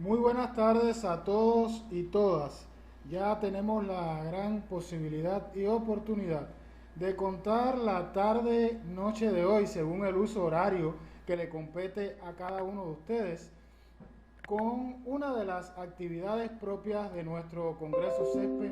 Muy buenas tardes a todos y todas. Ya tenemos la gran posibilidad y oportunidad de contar la tarde-noche de hoy según el uso horario que le compete a cada uno de ustedes con una de las actividades propias de nuestro Congreso CESPE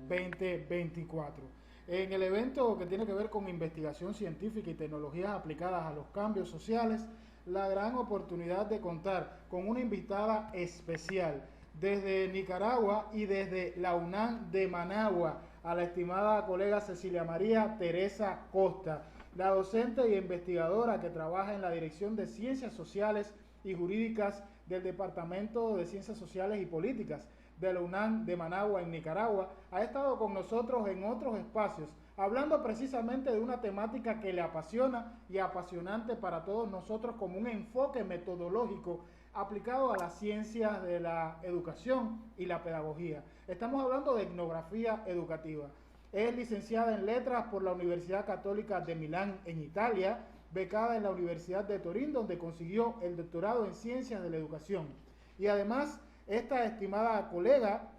2024. En el evento que tiene que ver con investigación científica y tecnologías aplicadas a los cambios sociales, la gran oportunidad de contar con una invitada especial desde Nicaragua y desde la UNAM de Managua, a la estimada colega Cecilia María Teresa Costa, la docente y investigadora que trabaja en la Dirección de Ciencias Sociales y Jurídicas del Departamento de Ciencias Sociales y Políticas de la UNAM de Managua en Nicaragua, ha estado con nosotros en otros espacios, hablando precisamente de una temática que le apasiona y apasionante para todos nosotros como un enfoque metodológico aplicado a las ciencias de la educación y la pedagogía. Estamos hablando de etnografía educativa. Es licenciada en Letras por la Universidad Católica de Milán en Italia, becada en la Universidad de Turín, donde consiguió el doctorado en Ciencias de la Educación. Y además, esta estimada colega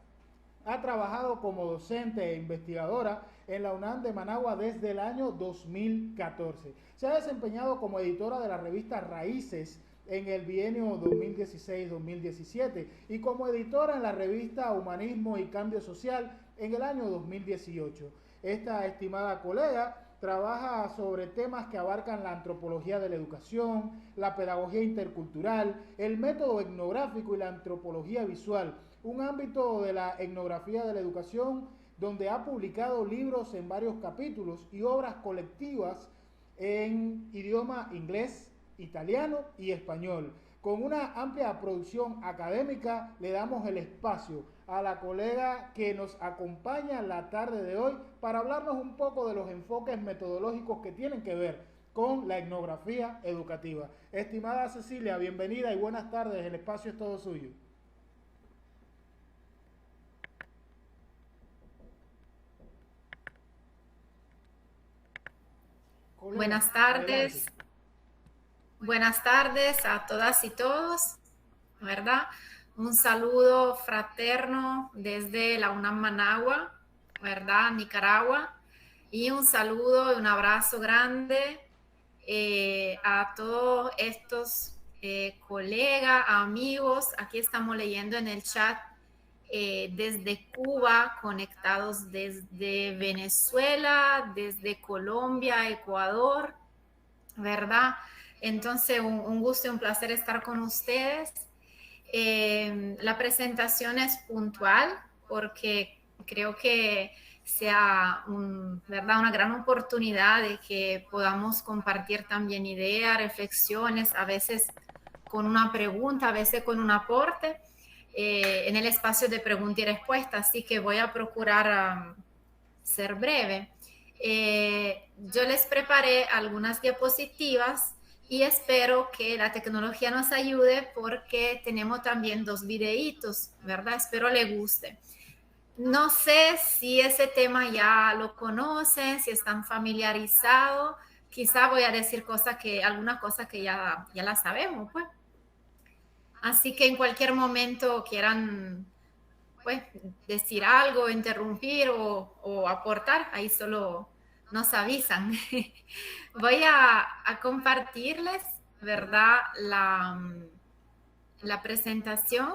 ha trabajado como docente e investigadora en la UNAM de Managua desde el año 2014. Se ha desempeñado como editora de la revista Raíces en el bienio 2016-2017 y como editora en la revista Humanismo y Cambio Social en el año 2018. Esta estimada colega trabaja sobre temas que abarcan la antropología de la educación, la pedagogía intercultural, el método etnográfico y la antropología visual, un ámbito de la etnografía de la educación donde ha publicado libros en varios capítulos y obras colectivas en idioma inglés, italiano y español. Con una amplia producción académica le damos el espacio a la colega que nos acompaña la tarde de hoy para hablarnos un poco de los enfoques metodológicos que tienen que ver con la etnografía educativa. Estimada Cecilia, bienvenida y buenas tardes, el espacio es todo suyo. Colega, Buenas adelante. tardes, buenas tardes a todas y todos, ¿verdad? Un saludo fraterno desde la UNAM Managua, ¿verdad? Nicaragua. Y un saludo y un abrazo grande a todos estos colegas, amigos. Aquí estamos leyendo en el chat desde Cuba, conectados desde Venezuela, desde Colombia, Ecuador, ¿verdad? Entonces, un gusto y un placer estar con ustedes. La presentación es puntual porque creo que sea ¿verdad? Una gran oportunidad de que podamos compartir también ideas, reflexiones, a veces con una pregunta, a veces con un aporte, en el espacio de pregunta y respuesta. Así que voy a procurar ser breve. Yo les preparé algunas diapositivas y espero que la tecnología nos ayude porque tenemos también dos videitos, ¿verdad? Espero le guste. No sé si ese tema ya lo conocen, si están familiarizados. Quizá voy a decir algunas cosas que ya la sabemos, pues. Así que en cualquier momento quieran pues decir algo, interrumpir o aportar, ahí solo nos avisan. Voy a compartirles, ¿verdad? La presentación.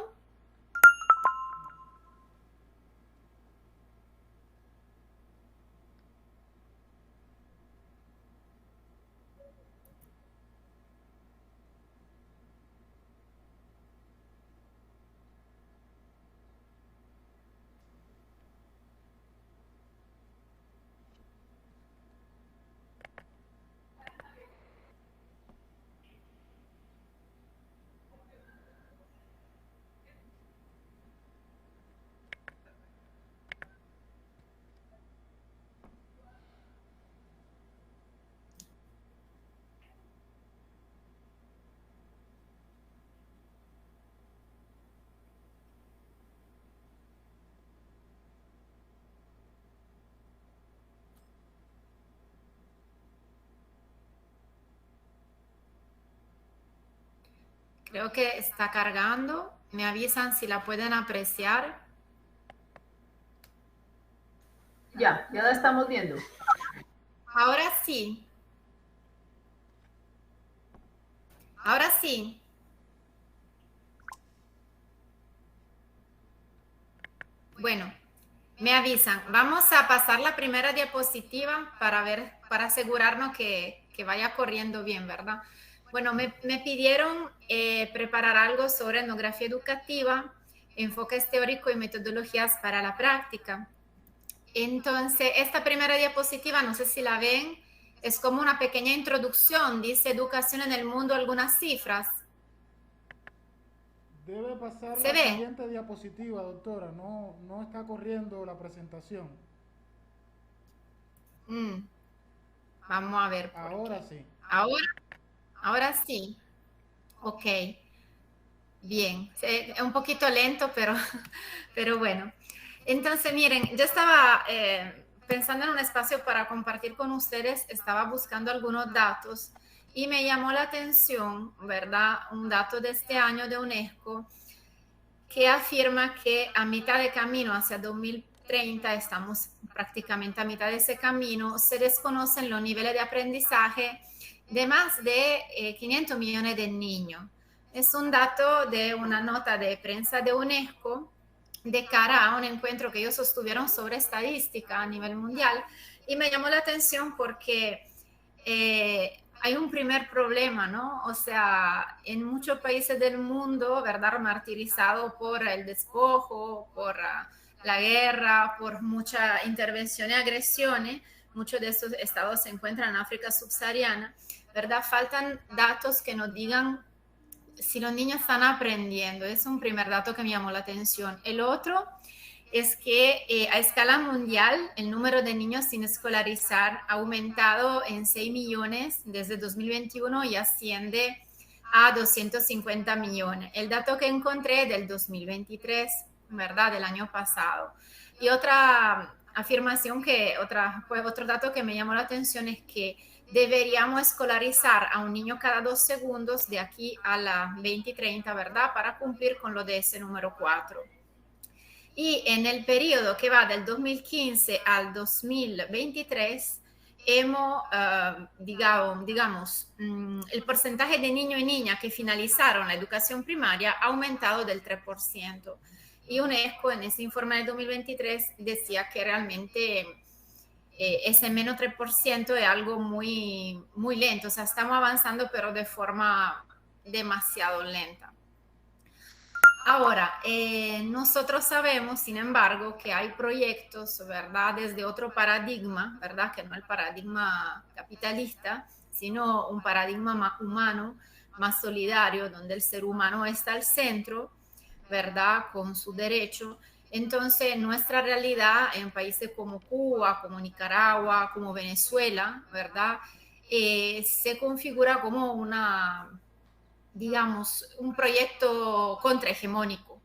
Creo que está cargando. Me avisan si la pueden apreciar. Ya la estamos viendo. Ahora sí. Ahora sí. Bueno, me avisan. Vamos a pasar la primera diapositiva para ver, para asegurarnos que vaya corriendo bien, ¿verdad? Bueno, me pidieron preparar algo sobre etnografía educativa, enfoques teóricos y metodologías para la práctica. Entonces, esta primera diapositiva, no sé si la ven, es como una pequeña introducción, dice educación en el mundo, algunas cifras. Debe pasar ¿Se la ve? siguiente diapositiva, doctora. No, no está corriendo la presentación. Vamos a ver por Ahora qué. sí. Ahora sí. Ok. Bien. Es un poquito lento, pero bueno. Entonces, miren, yo estaba pensando en un espacio para compartir con ustedes, estaba buscando algunos datos y me llamó la atención, ¿verdad? Un dato de este año de UNESCO que afirma que a mitad de camino hacia 2030, estamos prácticamente a mitad de ese camino, se desconocen los niveles de aprendizaje de más de 500 millones de niños. Es un dato de una nota de prensa de UNESCO de cara a un encuentro que ellos sostuvieron sobre estadística a nivel mundial y me llamó la atención porque hay un primer problema, ¿no? O sea, en muchos países del mundo, ¿verdad? Martirizado por el despojo, por la guerra, por mucha intervención y agresiones, muchos de estos estados se encuentran en África subsahariana, ¿verdad? Faltan datos que nos digan si los niños están aprendiendo. Es un primer dato que me llamó la atención. El otro es que a escala mundial el número de niños sin escolarizar ha aumentado en 6 millones desde 2021 y asciende a 250 millones. El dato que encontré del 2023, ¿verdad? Del año pasado. Y otra afirmación otro dato que me llamó la atención es que deberíamos escolarizar a un niño cada 2 segundos de aquí a la 2030, ¿verdad? Para cumplir con lo de ese número 4. Y en el periodo que va del 2015 al 2023, hemos, digamos, el porcentaje de niños y niñas que finalizaron la educación primaria ha aumentado del 3%. Y UNESCO en ese informe del 2023 decía que realmente ese menos 3% es algo muy, muy lento. O sea, estamos avanzando, pero de forma demasiado lenta. Ahora, nosotros sabemos, sin embargo, que hay proyectos, ¿verdad? Desde otro paradigma, ¿verdad? Que no el paradigma capitalista, sino un paradigma más humano, más solidario, donde el ser humano está al centro, ¿verdad? Con su derecho. Entonces, nuestra realidad en países como Cuba, como Nicaragua, como Venezuela, ¿verdad? Se configura como digamos, un proyecto contrahegemónico.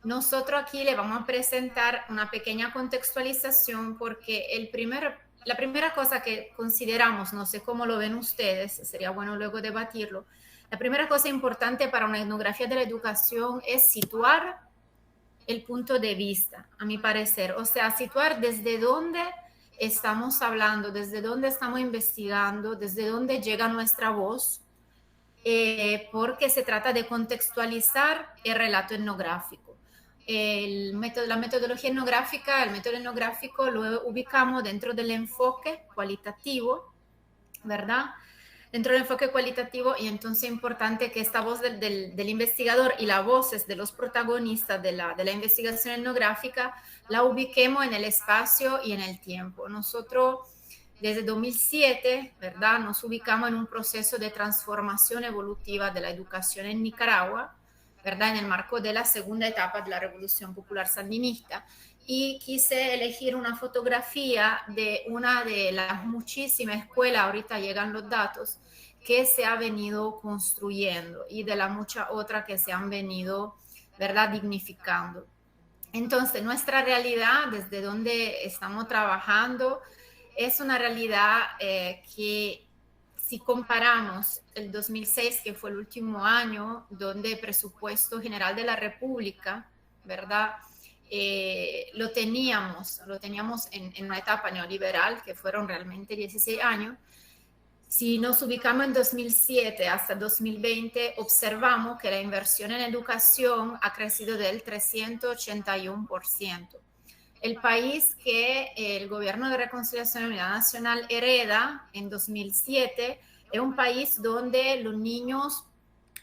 Nosotros aquí le vamos a presentar una pequeña contextualización porque la primera cosa que consideramos, no sé cómo lo ven ustedes, sería bueno luego debatirlo, la primera cosa importante para una etnografía de la educación es situar el punto de vista, a mi parecer, o sea, situar desde dónde estamos hablando, desde dónde estamos investigando, desde dónde llega nuestra voz, porque se trata de contextualizar el relato etnográfico. La metodología etnográfica, el método etnográfico lo ubicamos dentro del enfoque cualitativo, ¿verdad? Dentro del enfoque cualitativo, y entonces es importante que esta voz del investigador y las voces de los protagonistas de la investigación etnográfica la ubiquemos en el espacio y en el tiempo. Nosotros desde 2007, ¿verdad? Nos ubicamos en un proceso de transformación evolutiva de la educación en Nicaragua, ¿verdad? En el marco de la segunda etapa de la Revolución Popular Sandinista. Y quise elegir una fotografía de una de las muchísimas escuelas, ahorita llegan los datos, que se ha venido construyendo y de la mucha otra que se han venido, ¿verdad? Dignificando. Entonces, nuestra realidad, desde donde estamos trabajando, es una realidad que si comparamos el 2006, que fue el último año donde el presupuesto general de la República, ¿verdad? Lo teníamos en una etapa neoliberal, que fueron realmente 16 años. Si nos ubicamos en 2007 hasta 2020, observamos que la inversión en educación ha crecido del 381%. El país que el Gobierno de Reconciliación y Unidad Nacional hereda en 2007 es un país donde los niños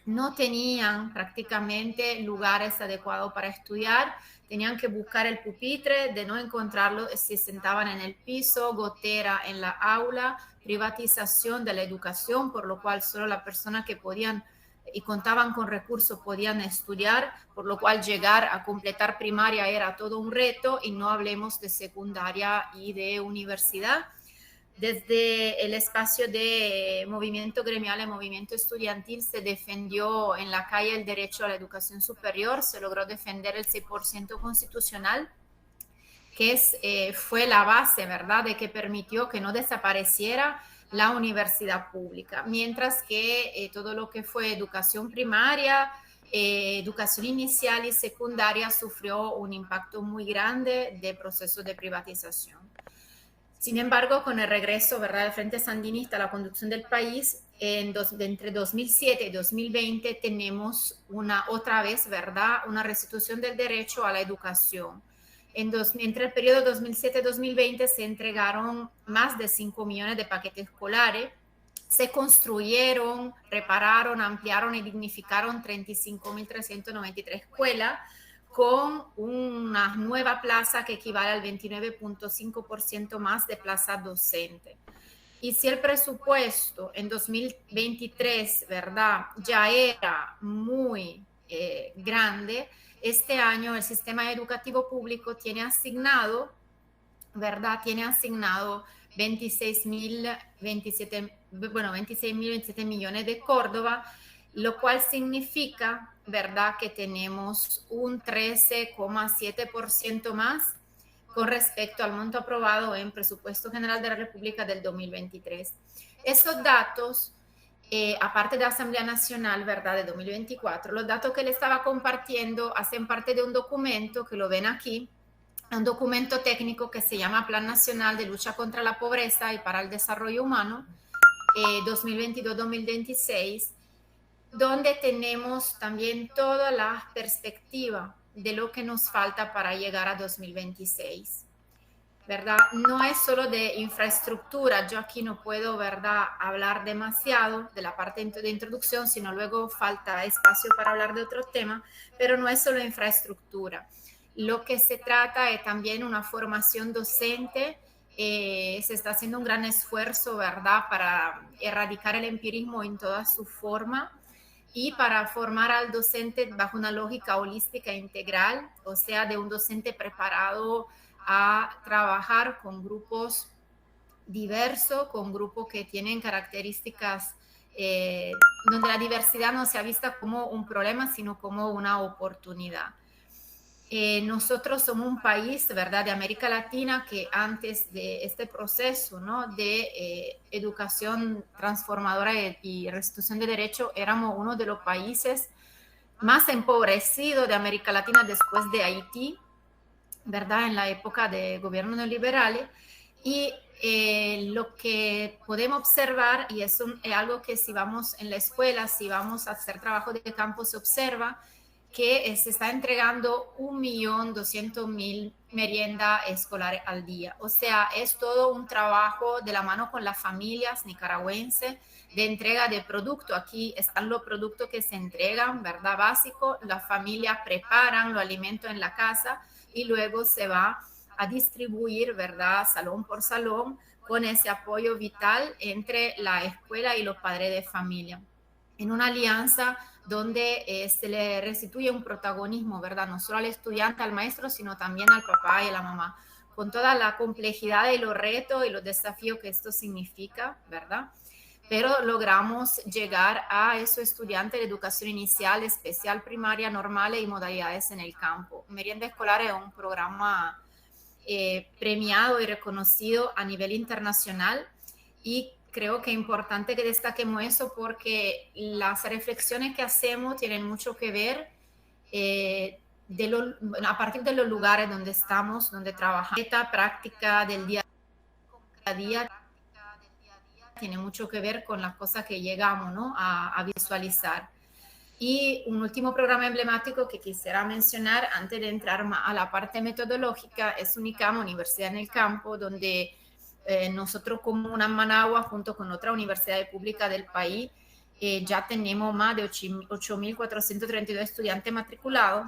no tenían prácticamente lugares adecuados para estudiar, tenían que buscar el pupitre, de no encontrarlo, se sentaban en el piso, gotera en la aula, privatización de la educación, por lo cual solo las personas que podían y contaban con recursos podían estudiar, por lo cual llegar a completar primaria era todo un reto, y no hablemos de secundaria y de universidad. Desde el espacio de movimiento gremial y movimiento estudiantil se defendió en la calle el derecho a la educación superior, se logró defender el 6% constitucional, que fue la base, ¿verdad?, de que permitió que no desapareciera la universidad pública, mientras que todo lo que fue educación primaria, educación inicial y secundaria sufrió un impacto muy grande de procesos de privatización. Sin embargo, con el regreso, ¿verdad?, del Frente Sandinista a la conducción del país, entre 2007 y 2020 tenemos otra vez, ¿verdad?, una restitución del derecho a la educación. Entre el periodo 2007-2020 se entregaron más de 5 millones de paquetes escolares, se construyeron, repararon, ampliaron y dignificaron 35.393 escuelas, con una nueva plaza que equivale al 29.5% más de plaza docente. Y si el presupuesto en 2023, ¿verdad?, ya era muy grande, este año el sistema educativo público tiene asignado, ¿verdad?, 26.027 millones de Córdoba, lo cual significa, ¿verdad?, que tenemos un 13,7% más con respecto al monto aprobado en Presupuesto General de la República del 2023. Esos datos, aparte de la Asamblea Nacional, ¿verdad?, de 2024, los datos que le estaba compartiendo hacen parte de un documento que lo ven aquí, un documento técnico que se llama Plan Nacional de Lucha contra la Pobreza y para el Desarrollo Humano 2022-2026, donde tenemos también toda la perspectiva de lo que nos falta para llegar a 2026, ¿verdad? No es solo de infraestructura, yo aquí no puedo, ¿verdad?, hablar demasiado de la parte de introducción, sino luego falta espacio para hablar de otros temas, pero no es solo infraestructura. Lo que se trata es también una formación docente. Se está haciendo un gran esfuerzo, ¿verdad?, para erradicar el empirismo en toda su forma y para formar al docente bajo una lógica holística e integral, o sea, de un docente preparado a trabajar con grupos diversos, con grupos que tienen características donde la diversidad no sea vista como un problema, sino como una oportunidad. Nosotros somos un país, ¿verdad?, de América Latina que antes de este proceso, ¿no?, de educación transformadora y restitución de derechos, éramos uno de los países más empobrecidos de América Latina después de Haití, ¿verdad?, en la época de gobiernos neoliberales. Y lo que podemos observar, y eso es algo que si vamos en la escuela, si vamos a hacer trabajo de campo, se observa que se está entregando 1.200.000 meriendas escolares al día. O sea, es todo un trabajo de la mano con las familias nicaragüenses de entrega de productos. Aquí están los productos que se entregan, ¿verdad?, básicos. Las familias preparan los alimentos en la casa y luego se va a distribuir, ¿verdad?, salón por salón, con ese apoyo vital entre la escuela y los padres de familia, en una alianza donde se le restituye un protagonismo, ¿verdad?, no solo al estudiante, al maestro, sino también al papá y a la mamá, con toda la complejidad y los retos y los desafíos que esto significa, ¿verdad? Pero logramos llegar a esos estudiantes de educación inicial, especial, primaria, normales y modalidades en el campo. Merienda Escolar es un programa premiado y reconocido a nivel internacional, y creo que es importante que destaquemos eso porque las reflexiones que hacemos tienen mucho que ver a partir de los lugares donde estamos, donde trabajamos. Esta práctica del día a día tiene mucho que ver con las cosas que llegamos, ¿no?, a visualizar. Y un último programa emblemático que quisiera mencionar antes de entrar a la parte metodológica es UNICAM, Universidad en el Campo, donde nosotros como UNAM Managua, junto con otra universidad pública del país, ya tenemos más de 8.432 estudiantes matriculados,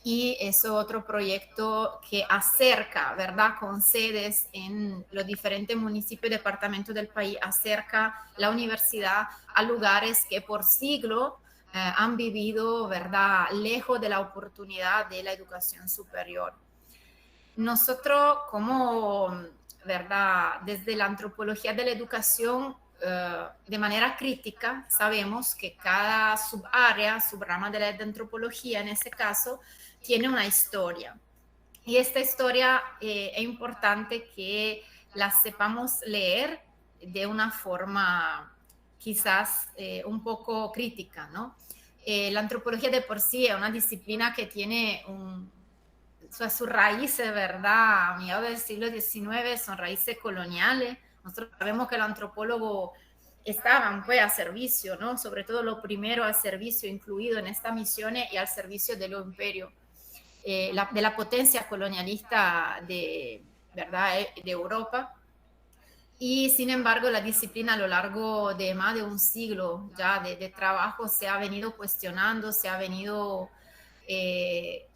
y es otro proyecto que acerca, ¿verdad?, con sedes en los diferentes municipios y departamentos del país, acerca la universidad a lugares que por siglos han vivido, ¿verdad?, lejos de la oportunidad de la educación superior. Nosotros como, ¿verdad?, desde la antropología de la educación, de manera crítica, sabemos que cada subárea, subrama de la antropología en ese caso, tiene una historia. Y esta historia es importante que la sepamos leer de una forma quizás un poco crítica, ¿no? La antropología de por sí es una disciplina que tiene sus raíces, ¿verdad?, a mediados del siglo XIX, son raíces coloniales. Nosotros sabemos que los antropólogos estaban pues a servicio, ¿no?, sobre todo lo primero al servicio, incluido en estas misiones y al servicio de los imperios, de la potencia colonialista ¿verdad?, de Europa. Y sin embargo la disciplina a lo largo de más de un siglo ya de trabajo se ha venido cuestionando, se ha venido,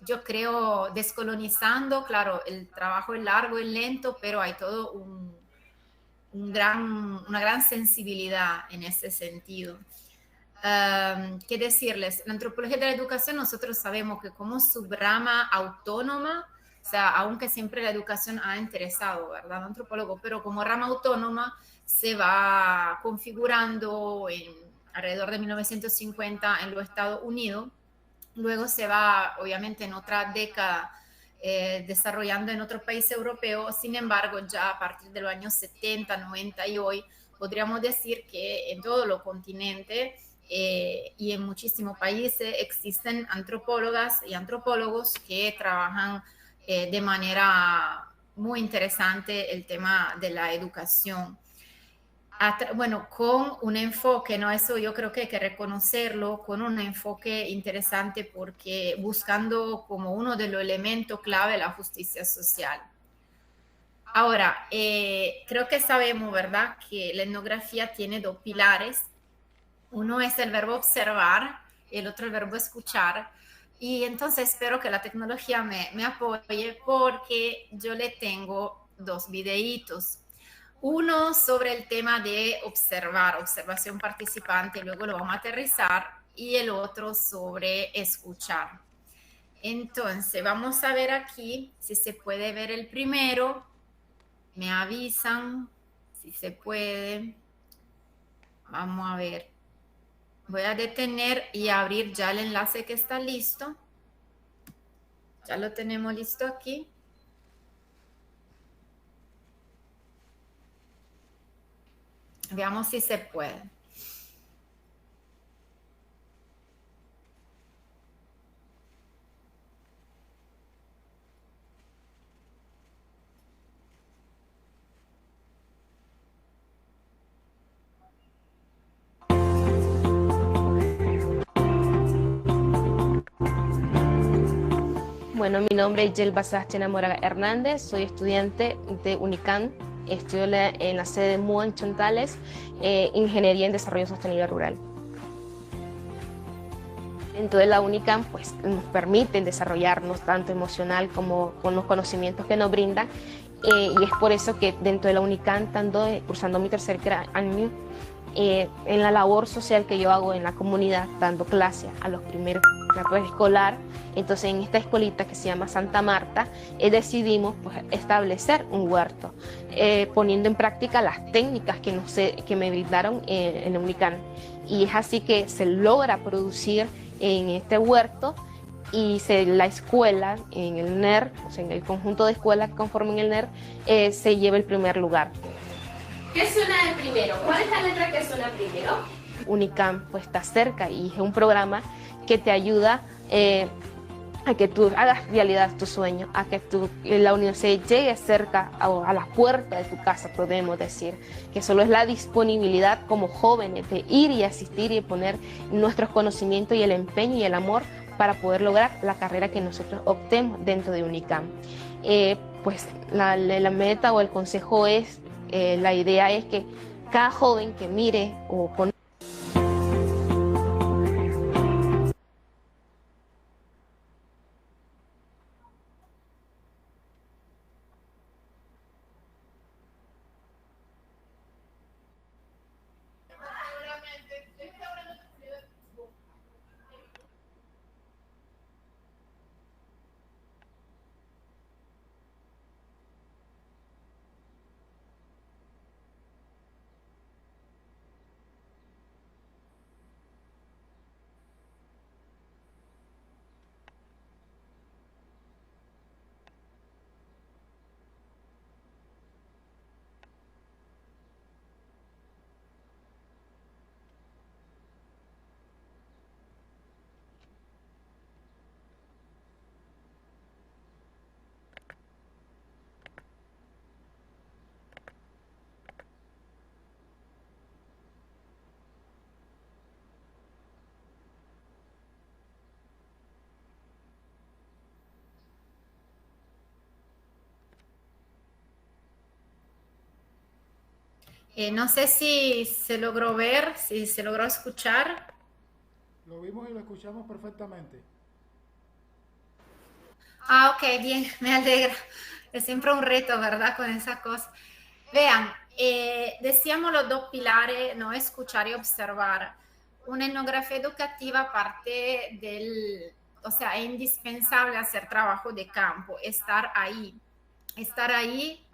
yo creo, descolonizando. Claro, el trabajo es largo, es lento, pero hay todo una gran sensibilidad en ese sentido. ¿Qué decirles? La antropología de la educación, nosotros sabemos que como subrama autónoma, o sea, aunque siempre la educación ha interesado, ¿verdad?, al antropólogo, pero como rama autónoma se va configurando alrededor de 1950 en los Estados Unidos. Luego se va, obviamente, en otra década desarrollando en otros países europeos. Sin embargo, ya a partir de los años 70, 90 y hoy, podríamos decir que en todo los continentes y en muchísimos países existen antropólogas y antropólogos que trabajan de manera muy interesante el tema de la educación. Bueno, con un enfoque, ¿no? Eso yo creo que hay que reconocerlo, con un enfoque interesante, porque buscando como uno de los elementos clave la justicia social. Ahora, creo que sabemos, ¿verdad?, que la etnografía tiene dos pilares. Uno es el verbo observar, el otro el verbo escuchar. Y entonces espero que la tecnología me apoye, porque yo le tengo dos videitos. Uno sobre el tema de observar, observación participante, luego lo vamos a aterrizar, y el otro sobre escuchar. Entonces, vamos a ver aquí si se puede ver el primero. Me avisan si se puede. Vamos a ver. Voy a detener y abrir ya el enlace que está listo. Ya lo tenemos listo aquí. Veamos si se puede. Bueno, mi nombre es Yelba Sebastiana Moraga Hernández, soy estudiante de UNICAM, estudio en la sede de MUA en Chontales, Ingeniería en Desarrollo Sostenible Rural. Dentro de la UNICAM, pues, nos permiten desarrollarnos tanto emocional como con los conocimientos que nos brindan, y es por eso que dentro de la UNICAM, cursando mi tercer año, en la labor social que yo hago en la comunidad, dando clases a los primeros grados escolar. Entonces, en esta escuelita que se llama Santa Marta, decidimos, pues, establecer un huerto, poniendo en práctica las técnicas que me brindaron en la UNICAM. Y es así que se logra producir en este huerto, y la escuela, en el NER, o sea, en el conjunto de escuelas que conforman el NER, se lleva el primer lugar. ¿Qué suena de primero? ¿Cuál es la letra que suena primero? Unicamp pues está cerca y es un programa que te ayuda a que tú hagas realidad tu sueño, a que la universidad llegue cerca a la puerta de tu casa, podemos decir, que solo es la disponibilidad como jóvenes de ir y asistir y poner nuestros conocimientos y el empeño y el amor para poder lograr la carrera que nosotros optemos dentro de Unicamp. Pues la meta o el consejo es, la idea es que cada joven que mire o con No sé si se logró ver, si se logró escuchar. Lo vimos y lo escuchamos perfectamente. Ah, ok, bien, me alegra. Es siempre un reto, ¿verdad? Con esa cosa. Vean, decíamos los dos pilares, no escuchar y observar. Una etnografía educativa parte del, o sea, es indispensable hacer trabajo de campo, estar ahí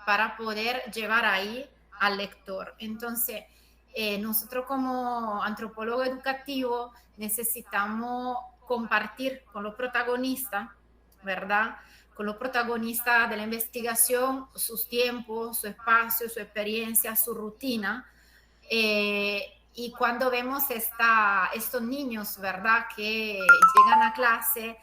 para poder llevar ahí al lector. Entonces, nosotros como antropólogo educativo necesitamos compartir con los protagonistas, ¿verdad? Con los protagonistas de la investigación, sus tiempos, su espacio, su experiencia, su rutina. Y cuando vemos estos niños, ¿verdad? Que llegan a clase,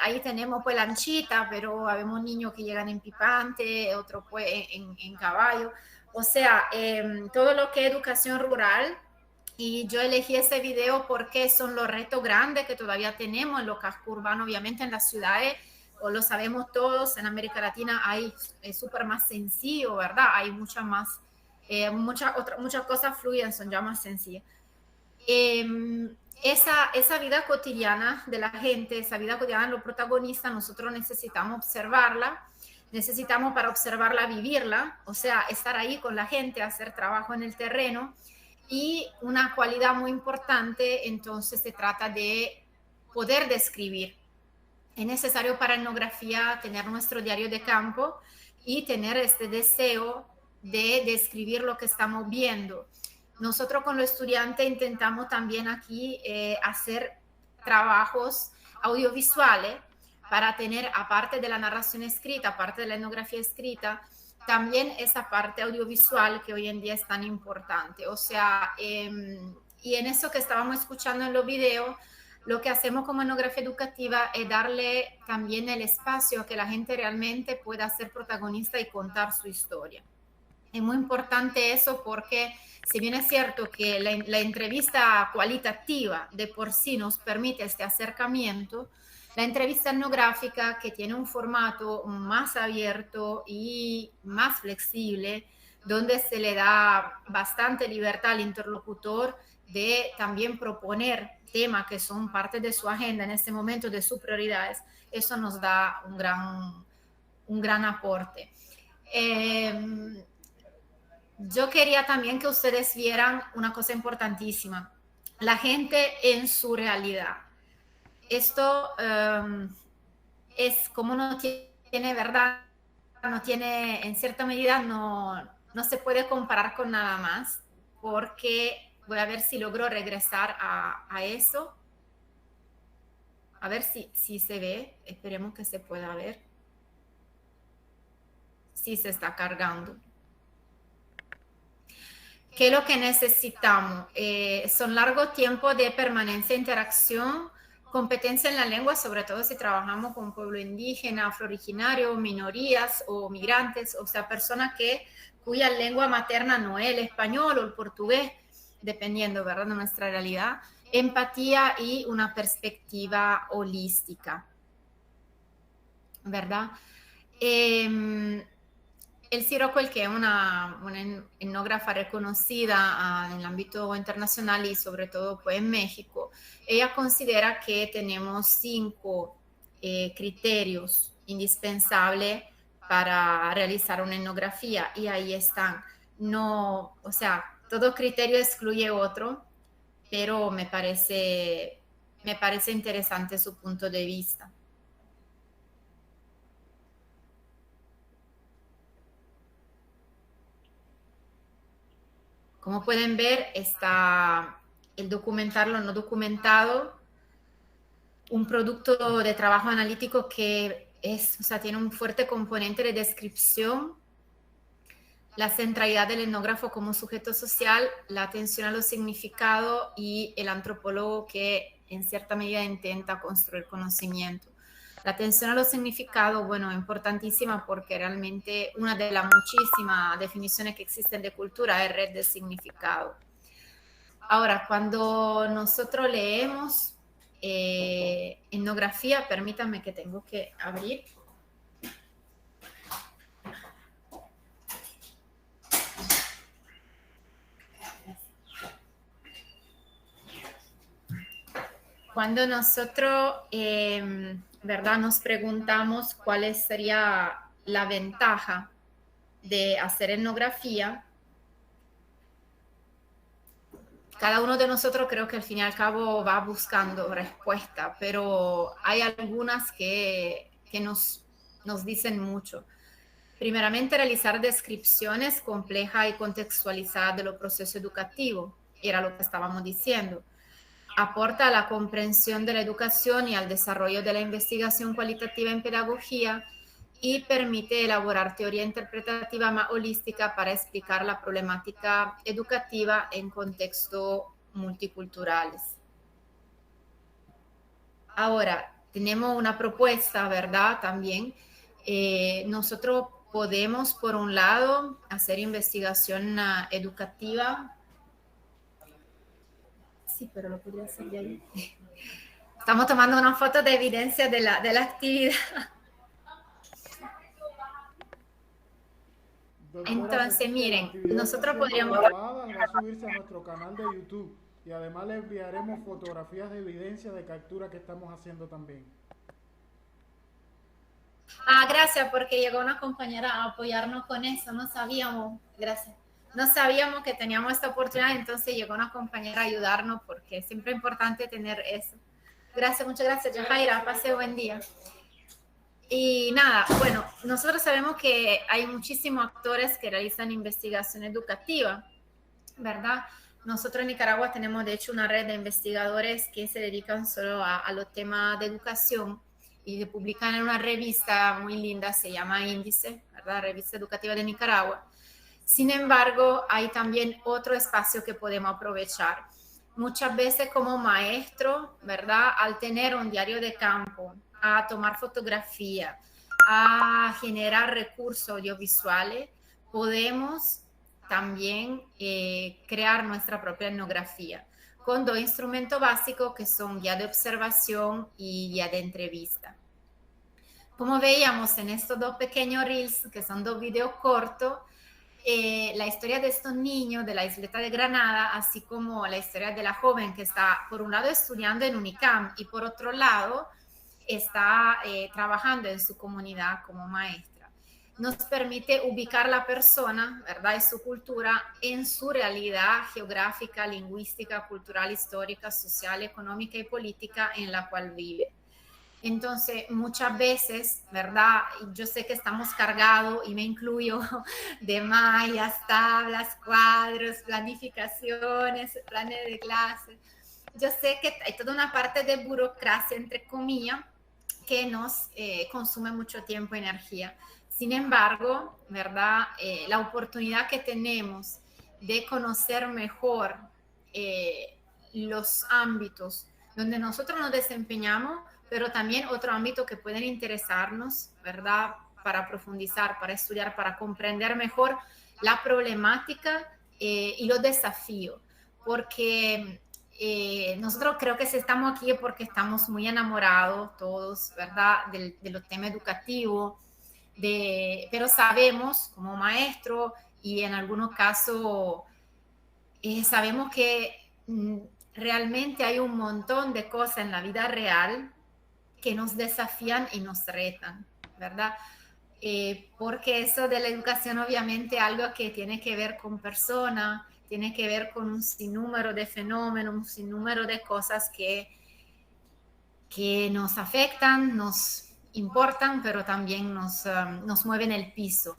ahí tenemos pues lanchita, pero vemos niños que llegan en pipante, otros pues en caballo. O sea, todo lo que es educación rural. Y yo elegí ese video porque son los retos grandes que todavía tenemos en los cascos urbanos, obviamente en las ciudades, o lo sabemos todos, en América Latina es súper más sencillo, ¿verdad? Hay muchas cosas fluyen, son ya más sencillas. Esa vida cotidiana de la gente, esa vida cotidiana de los protagonistas, nosotros necesitamos observarla, necesitamos para observarla vivirla, o sea, estar ahí con la gente, hacer trabajo en el terreno. Y una cualidad muy importante, entonces, se trata de poder describir. Es necesario para etnografía tener nuestro diario de campo y tener este deseo de describir lo que estamos viendo. Nosotros con los estudiantes intentamos también aquí hacer trabajos audiovisuales para tener, aparte de la narración escrita, aparte de la etnografía escrita, también esa parte audiovisual que hoy en día es tan importante. O sea, y en eso que estábamos escuchando en los videos, lo que hacemos como etnografía educativa es darle también el espacio a que la gente realmente pueda ser protagonista y contar su historia. Es muy importante eso porque si bien es cierto que la entrevista cualitativa de por sí nos permite este acercamiento, la entrevista etnográfica, que tiene un formato más abierto y más flexible, donde se le da bastante libertad al interlocutor de también proponer temas que son parte de su agenda en este momento, de sus prioridades, eso nos da un gran aporte. Yo quería también que ustedes vieran una cosa importantísima, la gente en su realidad. Esto es como no tiene verdad, no tiene, en cierta medida, no se puede comparar con nada más, porque voy a ver si logro regresar a eso. A ver si se ve, esperemos que se pueda ver. Sí se está cargando. ¿Qué es lo que necesitamos? Son largos tiempos de permanencia e interacción, competencia en la lengua, sobre todo si trabajamos con pueblo indígena, afrooriginario, minorías o migrantes, o sea, personas cuya lengua materna no es el español o el portugués, dependiendo, ¿verdad?, de nuestra realidad. Empatía y una perspectiva holística, ¿verdad? Elsie Rockwell, que es una etnógrafa reconocida en el ámbito internacional y sobre todo pues, en México, ella considera que tenemos 5 criterios indispensables para realizar una etnografía y ahí están. No, o sea, todo criterio excluye otro, pero me parece interesante su punto de vista. Como pueden ver, está el documentar lo no documentado, un producto de trabajo analítico que tiene un fuerte componente de descripción, la centralidad del etnógrafo como sujeto social, la atención a los significados y el antropólogo que en cierta medida intenta construir conocimiento. La atención a los significados, bueno, es importantísima porque realmente una de las muchísimas definiciones que existen de cultura es red de significado. Ahora, cuando nosotros leemos etnografía, permítanme que tengo que abrir. Cuando nosotros, ¿verdad?, nos preguntamos cuál sería la ventaja de hacer etnografía, cada uno de nosotros creo que al fin y al cabo va buscando respuesta, pero hay algunas que nos dicen mucho. Primeramente, realizar descripciones complejas y contextualizadas de los procesos educativos, era lo que estábamos diciendo. Aporta a la comprensión de la educación y al desarrollo de la investigación cualitativa en pedagogía y permite elaborar teoría interpretativa más holística para explicar la problemática educativa en contextos multiculturales. Ahora, tenemos una propuesta, ¿verdad? También nosotros podemos, por un lado, hacer investigación educativa. Sí, pero lo podría hacer de ahí. Estamos tomando una foto de evidencia de la actividad. Doctora, Entonces, miren, nosotros podríamos... grabada, va a subirse a nuestro canal de YouTube y además le enviaremos fotografías de evidencia de captura que estamos haciendo también. Gracias, porque llegó una compañera a apoyarnos con eso, no sabíamos, gracias. No sabíamos que teníamos esta oportunidad, entonces llegó una compañera a ayudarnos porque siempre es importante tener eso. Gracias, muchas gracias, Yajaira, pase buen día. Y nada, bueno, nosotros sabemos que hay muchísimos actores que realizan investigación educativa, ¿verdad? Nosotros en Nicaragua tenemos de hecho una red de investigadores que se dedican solo a los temas de educación y que publican en una revista muy linda, se llama Índice, ¿verdad? Revista Educativa de Nicaragua. Sin embargo, hay también otro espacio que podemos aprovechar. Muchas veces como maestro, ¿verdad? Al tener un diario de campo, a tomar fotografía, a generar recursos audiovisuales, podemos también crear nuestra propia etnografía con 2 instrumentos básicos que son guía de observación y guía de entrevista. Como veíamos en estos 2 pequeños reels, que son 2 videos cortos, la historia de estos niños de la isleta de Granada, así como la historia de la joven que está, por un lado, estudiando en UNICAM y por otro lado, está trabajando en su comunidad como maestra. Nos permite ubicar la persona, ¿verdad?, y su cultura en su realidad geográfica, lingüística, cultural, histórica, social, económica y política en la cual vive. Entonces, muchas veces, ¿verdad? Yo sé que estamos cargados, y me incluyo, de mallas, tablas, cuadros, planificaciones, planes de clase. Yo sé que hay toda una parte de burocracia, entre comillas, que nos consume mucho tiempo y energía. Sin embargo, ¿verdad? La oportunidad que tenemos de conocer mejor los ámbitos donde nosotros nos desempeñamos, pero también otro ámbito que pueden interesarnos, ¿verdad? Para profundizar, para estudiar, para comprender mejor la problemática y los desafíos. Porque nosotros creo que si estamos aquí es porque estamos muy enamorados todos, ¿verdad? De los temas educativos, pero sabemos como maestro y en algunos casos sabemos que realmente hay un montón de cosas en la vida real que nos desafían y nos retan, ¿verdad? Porque eso de la educación obviamente es algo que tiene que ver con personas, tiene que ver con un sinnúmero de fenómenos, un sinnúmero de cosas que nos afectan, nos importan, pero también nos mueven el piso.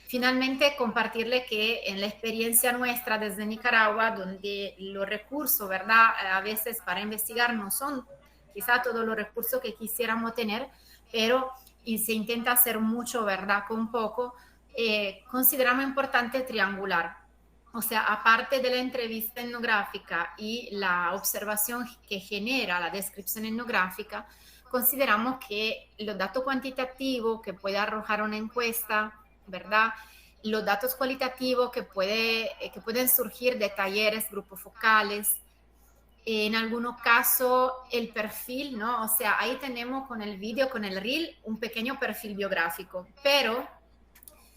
Finalmente, compartirle que en la experiencia nuestra desde Nicaragua, donde los recursos, ¿verdad? A veces para investigar no son quizá todos los recursos que quisiéramos tener, pero y se intenta hacer mucho, ¿verdad? Con poco, consideramos importante triangular. O sea, aparte de la entrevista etnográfica y la observación que genera la descripción etnográfica, consideramos que los datos cuantitativos que puede arrojar una encuesta, ¿verdad? Los datos cualitativos que pueden surgir de talleres, grupos focales, en algunos casos el perfil, ¿no? O sea, ahí tenemos con el video, con el reel, un pequeño perfil biográfico, pero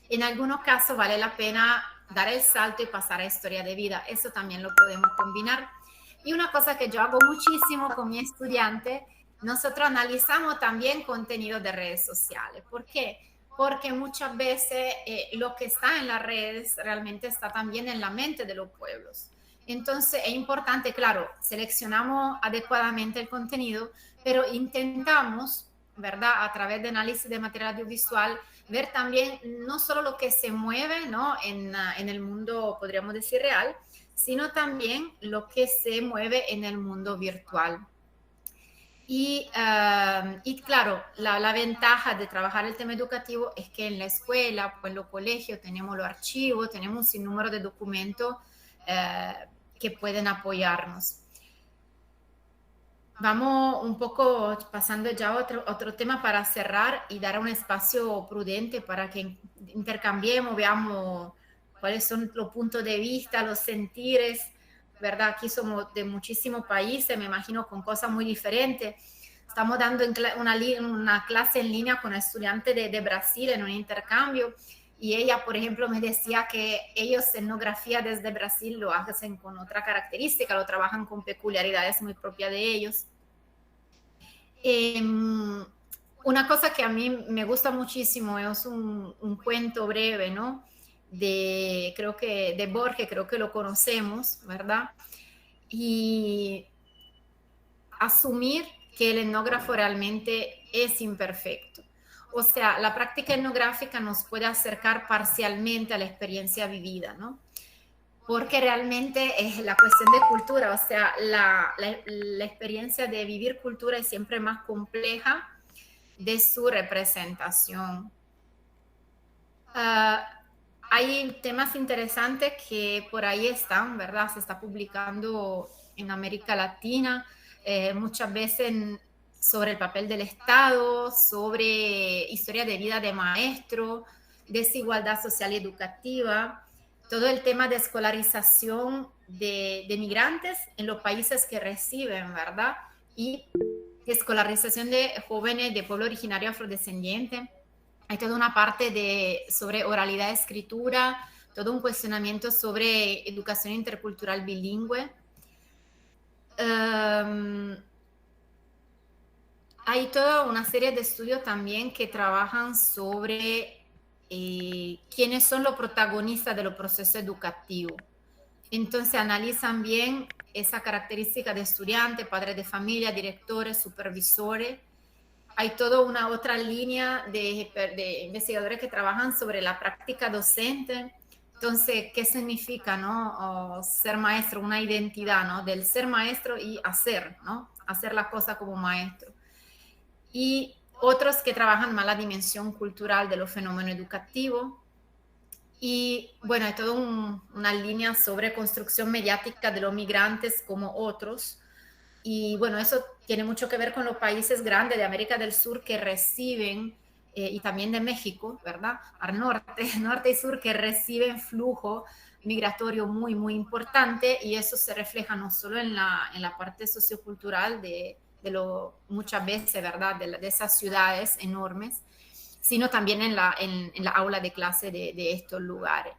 en algunos casos vale la pena dar el salto y pasar a historia de vida. Eso también lo podemos combinar. Y una cosa que yo hago muchísimo con mi estudiante, nosotros analizamos también contenido de redes sociales. ¿Por qué? Porque muchas veces lo que está en las redes realmente está también en la mente de los pueblos. Entonces es importante, claro, seleccionamos adecuadamente el contenido, pero intentamos, ¿verdad? A través de análisis de material audiovisual, ver también no solo lo que se mueve, ¿no? en el mundo, podríamos decir, real, sino también lo que se mueve en el mundo virtual. Y claro, la ventaja de trabajar el tema educativo es que en la escuela o en los colegios tenemos los archivos, tenemos un sinnúmero de documentos que pueden apoyarnos. Vamos un poco pasando ya a otro tema para cerrar y dar un espacio prudente para que intercambiemos, veamos cuáles son los puntos de vista, los sentires, ¿verdad? Aquí somos de muchísimos países, me imagino con cosas muy diferentes. Estamos dando una clase en línea con estudiantes de Brasil en un intercambio y ella, por ejemplo, me decía que ellos etnografía desde Brasil lo hacen con otra característica, lo trabajan con peculiaridades muy propias de ellos. Una cosa que a mí me gusta muchísimo es un cuento breve, ¿no? Creo que de Borges, creo que lo conocemos, ¿verdad? Y asumir que el etnógrafo realmente es imperfecto. O sea, la práctica etnográfica nos puede acercar parcialmente a la experiencia vivida, ¿no? Porque realmente es la cuestión de cultura, o sea, la experiencia de vivir cultura es siempre más compleja de su representación. Hay temas interesantes que por ahí están, ¿verdad? Se está publicando en América Latina, muchas veces sobre el papel del Estado, sobre historia de vida de maestro, desigualdad social y educativa, todo el tema de escolarización de migrantes en los países que reciben, ¿verdad? Y escolarización de jóvenes de pueblo originario afrodescendiente. Hay toda una parte sobre oralidad, escritura, todo un cuestionamiento sobre educación intercultural bilingüe. Hay toda una serie de estudios también que trabajan sobre quiénes son los protagonistas de los procesos educativos. Entonces analizan bien esa característica de estudiantes, padres de familia, directores, supervisores. Hay toda una otra línea de investigadores que trabajan sobre la práctica docente. Entonces, ¿qué significa, no? Ser maestro, una identidad, ¿no? Del ser maestro y hacer, ¿no? Hacer la cosa como maestro. Y otros que trabajan más la dimensión cultural de los fenómenos educativos. Y bueno, hay toda una línea sobre construcción mediática de los migrantes como otros. Y bueno, eso tiene mucho que ver con los países grandes de América del Sur que reciben, y también de México, ¿verdad? Al norte, norte y sur, que reciben flujo migratorio muy, muy importante, y eso se refleja no solo en la parte sociocultural muchas veces, ¿verdad? De esas ciudades enormes, sino también en la aula de clase de estos lugares.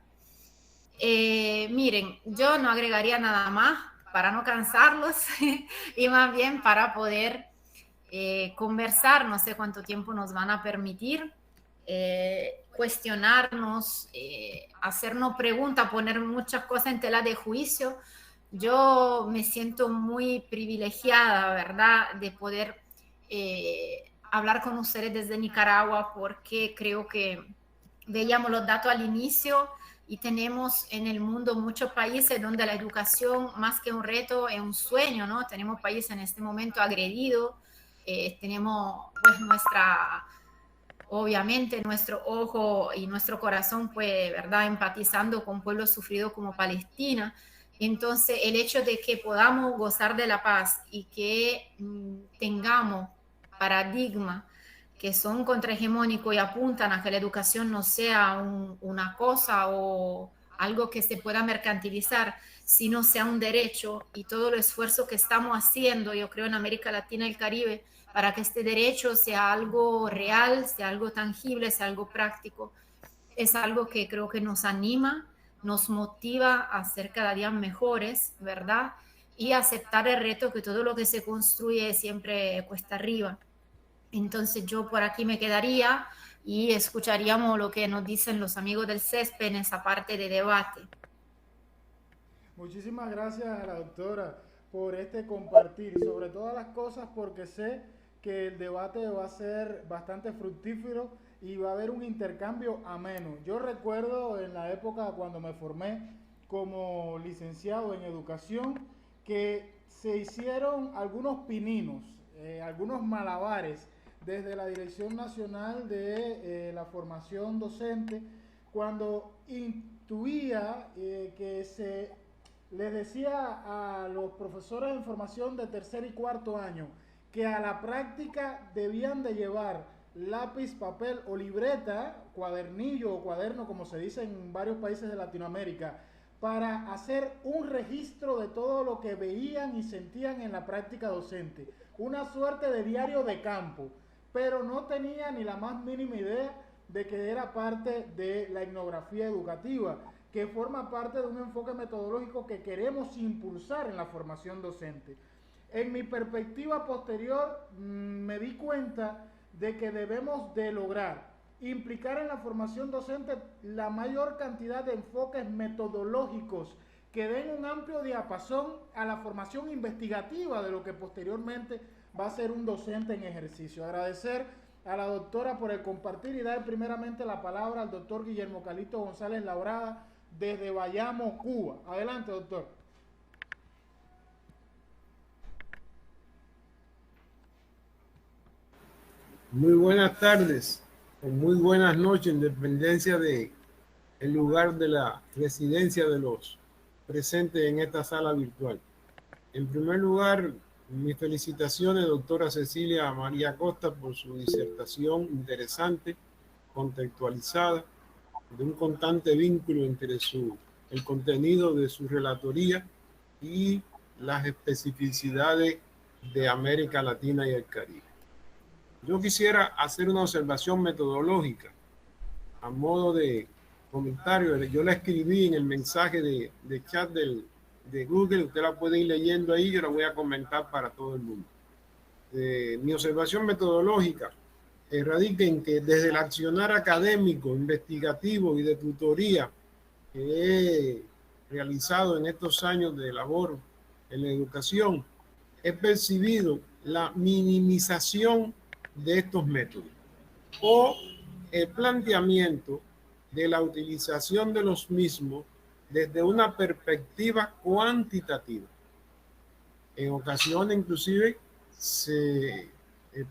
Miren, yo no agregaría nada más para no cansarlos y más bien para poder conversar. No sé cuánto tiempo nos van a permitir, cuestionarnos, hacernos preguntas, poner muchas cosas en tela de juicio. Yo me siento muy privilegiada, ¿verdad?, de poder hablar con ustedes desde Nicaragua, porque creo que veíamos los datos al inicio y tenemos en el mundo muchos países donde la educación, más que un reto, es un sueño, ¿no? Tenemos países en este momento agredidos, tenemos pues obviamente nuestro ojo y nuestro corazón, pues, ¿verdad?, empatizando con pueblos sufridos como Palestina. Entonces, el hecho de que podamos gozar de la paz y que tengamos paradigmas que son contrahegemónicos y apuntan a que la educación no sea una cosa o algo que se pueda mercantilizar, sino sea un derecho, y todo el esfuerzo que estamos haciendo, yo creo, en América Latina y el Caribe, para que este derecho sea algo real, sea algo tangible, sea algo práctico, es algo que creo que nos anima, nos motiva a ser cada día mejores, ¿verdad? Y aceptar el reto que todo lo que se construye siempre cuesta arriba. Entonces yo por aquí me quedaría y escucharíamos lo que nos dicen los amigos del CESPE en esa parte de debate. Muchísimas gracias a la doctora por este compartir, y sobre todas las cosas porque sé que el debate va a ser bastante fructífero y va a haber un intercambio ameno. Yo recuerdo en la época cuando me formé como licenciado en educación que se hicieron algunos pininos, algunos malabares desde la Dirección Nacional de la Formación Docente, cuando intuía que se les decía a los profesores en formación de tercer y cuarto año que a la práctica debían de llevar lápiz, papel o libreta, cuadernillo o cuaderno, como se dice en varios países de Latinoamérica, para hacer un registro de todo lo que veían y sentían en la práctica docente. Una suerte de diario de campo, pero no tenía ni la más mínima idea de que era parte de la etnografía educativa, que forma parte de un enfoque metodológico que queremos impulsar en la formación docente. En mi perspectiva posterior me di cuenta de que debemos de lograr implicar en la formación docente la mayor cantidad de enfoques metodológicos que den un amplio diapasón a la formación investigativa de lo que posteriormente va a ser un docente en ejercicio. Agradecer a la doctora por el compartir y dar primeramente la palabra al doctor Guillermo Calixto González Labrada desde Bayamo, Cuba. Adelante, doctor. Muy buenas tardes o muy buenas noches, en dependencia de el lugar de la residencia de los presentes en esta sala virtual. En primer lugar, mis felicitaciones, doctora Cecilia María Costa, por su disertación interesante, contextualizada, de un constante vínculo entre el contenido de su relatoría y las especificidades de América Latina y el Caribe. Yo quisiera hacer una observación metodológica a modo de comentario. Yo la escribí en el mensaje de chat de Google, usted la puede ir leyendo ahí, yo la voy a comentar para todo el mundo. Mi observación metodológica radica en que desde el accionar académico, investigativo y de tutoría que he realizado en estos años de labor en la educación, he percibido la minimización de estos métodos o el planteamiento de la utilización de los mismos desde una perspectiva cuantitativa. En ocasiones inclusive se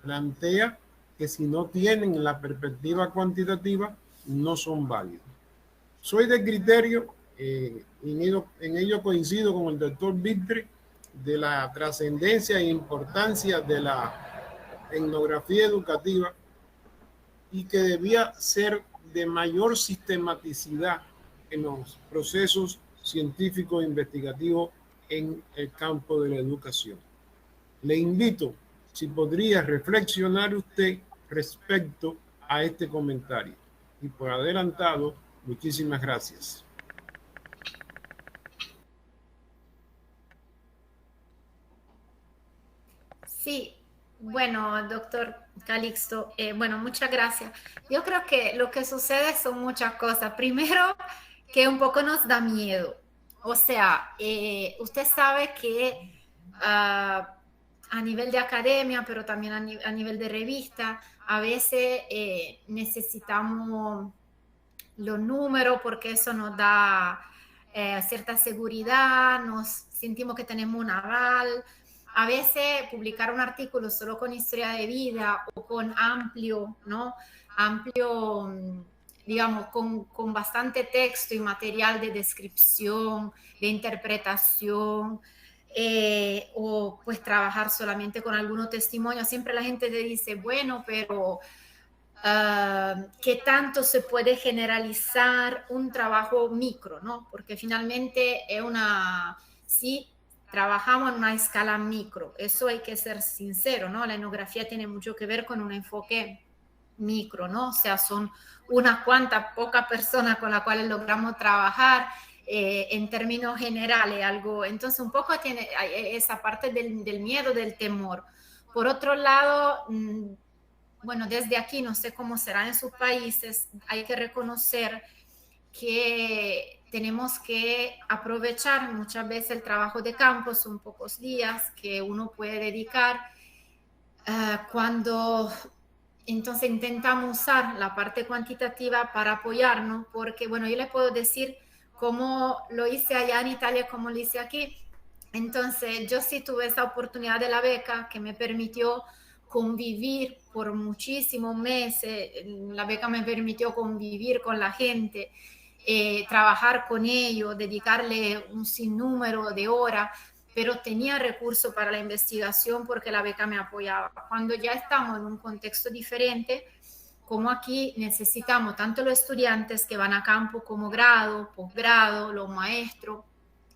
plantea que si no tienen la perspectiva cuantitativa no son válidos. Soy de criterio, en ello coincido con el doctor Vitri, de la trascendencia e importancia de la etnografía educativa y que debía ser de mayor sistematicidad en los procesos científicos e investigativos en el campo de la educación. Le invito, si podría reflexionar usted respecto a este comentario. Y por adelantado, muchísimas gracias. Sí, bueno, doctor Calixto, bueno, muchas gracias. Yo creo que lo que sucede son muchas cosas. Primero, que un poco nos da miedo. O sea, usted sabe que a nivel de academia, pero también a nivel de revista, a veces necesitamos los números porque eso nos da cierta seguridad, nos sentimos que tenemos un aval. A veces publicar un artículo solo con historia de vida o con amplio, ¿no? Amplio, digamos, con bastante texto y material de descripción, de interpretación, o pues trabajar solamente con algunos testimonios. Siempre la gente te dice, bueno, pero ¿qué tanto se puede generalizar un trabajo micro, ¿no? Porque finalmente es sí, trabajamos en una escala micro, eso hay que ser sincero, ¿no? La etnografía tiene mucho que ver con un enfoque micro, ¿no? O sea, son unas cuantas, pocas personas con las cuales logramos trabajar en términos generales, algo, entonces un poco tiene esa parte del miedo, del temor. Por otro lado, bueno, desde aquí, no sé cómo será en sus países, hay que reconocer que tenemos que aprovechar muchas veces el trabajo de campo, son pocos días que uno puede dedicar cuando entonces intentamos usar la parte cuantitativa para apoyarnos, porque bueno, yo les puedo decir cómo lo hice allá en Italia, cómo lo hice aquí. Entonces yo sí tuve esa oportunidad de la beca que me permitió convivir por muchísimos meses, la beca me permitió convivir con la gente, trabajar con ellos, dedicarle un sinnúmero de horas, pero tenía recursos para la investigación porque la beca me apoyaba. Cuando ya estamos en un contexto diferente, como aquí necesitamos tanto los estudiantes que van a campo como grado, posgrado, los maestros,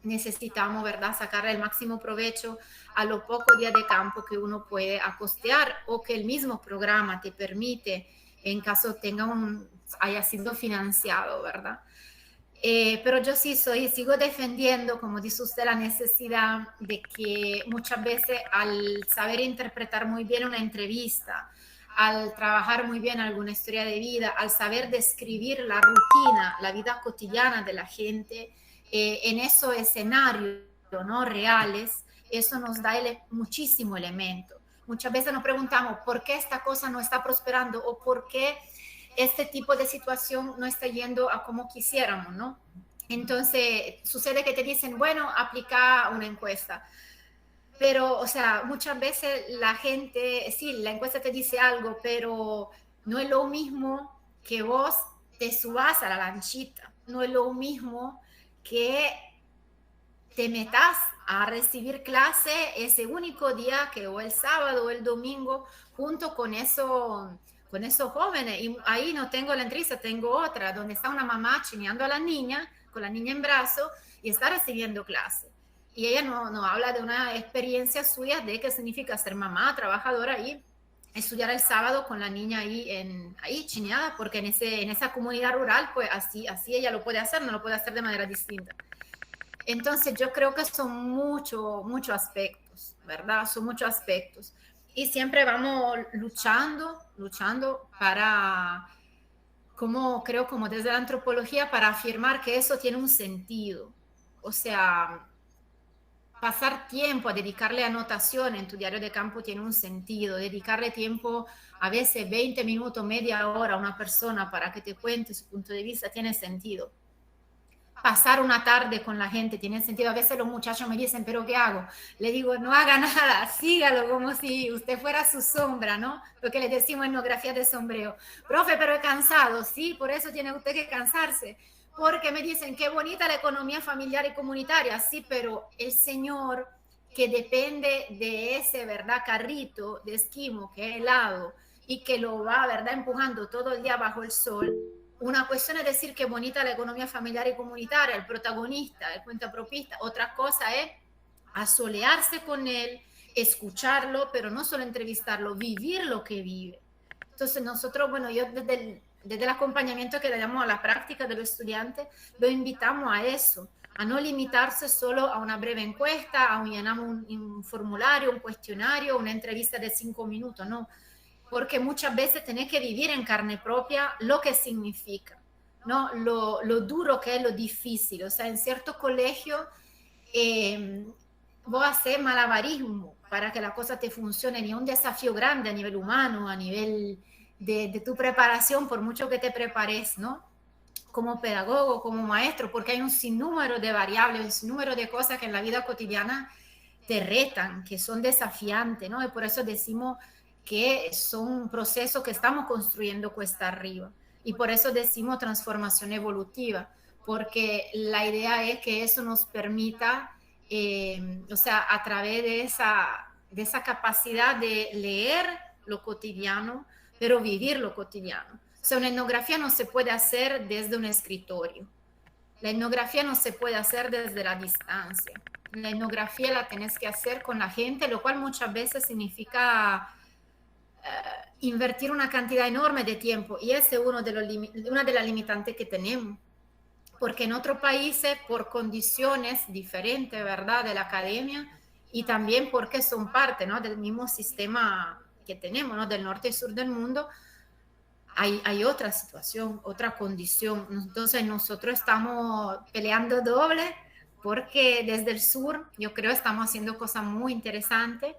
necesitamos, ¿verdad?, sacarle el máximo provecho a los pocos días de campo que uno puede costear o que el mismo programa te permite en caso haya sido financiado, ¿verdad? Pero yo sí sigo defendiendo, como dice usted, la necesidad de que muchas veces al saber interpretar muy bien una entrevista, al trabajar muy bien alguna historia de vida, al saber describir la rutina, la vida cotidiana de la gente, en esos escenarios, ¿no?, reales, eso nos da muchísimo elemento. Muchas veces nos preguntamos por qué esta cosa no está prosperando o por qué este tipo de situación no está yendo a como quisiéramos, ¿no? Entonces, sucede que te dicen, bueno, aplica una encuesta. Pero, o sea, muchas veces la gente, sí, la encuesta te dice algo, pero no es lo mismo que vos te subas a la lanchita. No es lo mismo que te metas a recibir clase ese único día que o el sábado o el domingo junto con esos jóvenes. Y ahí no tengo la entrevista, tengo otra, donde está una mamá chineando a la niña, con la niña en brazo, y está recibiendo clase. Y ella no habla de una experiencia suya de qué significa ser mamá, trabajadora y estudiar el sábado con la niña ahí chineada, porque en esa comunidad rural, pues así ella lo puede hacer, no lo puede hacer de manera distinta. Entonces yo creo que son muchos aspectos, ¿verdad? Son muchos aspectos. Y siempre vamos luchando para, como desde la antropología, para afirmar que eso tiene un sentido. O sea, pasar tiempo a dedicarle anotación en tu diario de campo tiene un sentido. Dedicarle tiempo, a veces 20 minutos, media hora a una persona para que te cuente su punto de vista tiene sentido. Pasar una tarde con la gente tiene sentido. A veces los muchachos me dicen, ¿pero qué hago? Le digo, no haga nada, sígalo como si usted fuera su sombra, ¿no? Lo que le decimos etnografía de sombrero. Profe, pero he cansado. Sí, por eso tiene usted que cansarse, porque me dicen qué bonita la economía familiar y comunitaria, sí, pero el señor que depende de ese, ¿verdad?, carrito de esquimo que es helado y que lo va, ¿verdad?, empujando todo el día bajo el sol. Una cuestión es decir que bonita la economía familiar y comunitaria, el protagonista, el cuentapropista. Otra cosa es asolearse con él, escucharlo, pero no solo entrevistarlo, vivir lo que vive. Entonces nosotros, bueno, yo desde el acompañamiento que le damos a la práctica de los estudiantes, lo invitamos a eso, a no limitarse solo a una breve encuesta, a llenar un formulario, un cuestionario, una entrevista de 5 minutos, no, porque muchas veces tenés que vivir en carne propia lo que significa, ¿no? Lo duro que es, lo difícil. O sea, en cierto colegio vos haces malabarismo para que la cosa te funcione, y es un desafío grande a nivel humano, a nivel de tu preparación, por mucho que te prepares, ¿no?, como pedagogo, como maestro, porque hay un sinnúmero de variables, un sinnúmero de cosas que en la vida cotidiana te retan, que son desafiantes, ¿no? Y por eso decimos que son procesos que estamos construyendo cuesta arriba. Y por eso decimos transformación evolutiva, porque la idea es que eso nos permita, o sea, a través de esa capacidad de leer lo cotidiano, pero vivir lo cotidiano. O sea, una etnografía no se puede hacer desde un escritorio. La etnografía no se puede hacer desde la distancia. La etnografía la tenés que hacer con la gente, lo cual muchas veces significa invertir una cantidad enorme de tiempo. Y ese es una de las limitantes que tenemos. Porque en otros países, por condiciones diferentes, ¿verdad?, de la academia, y también porque son parte, ¿no?, del mismo sistema que tenemos, ¿no?, del norte y sur del mundo, hay otra situación, otra condición. Entonces nosotros estamos peleando doble, porque desde el sur, yo creo, estamos haciendo cosas muy interesantes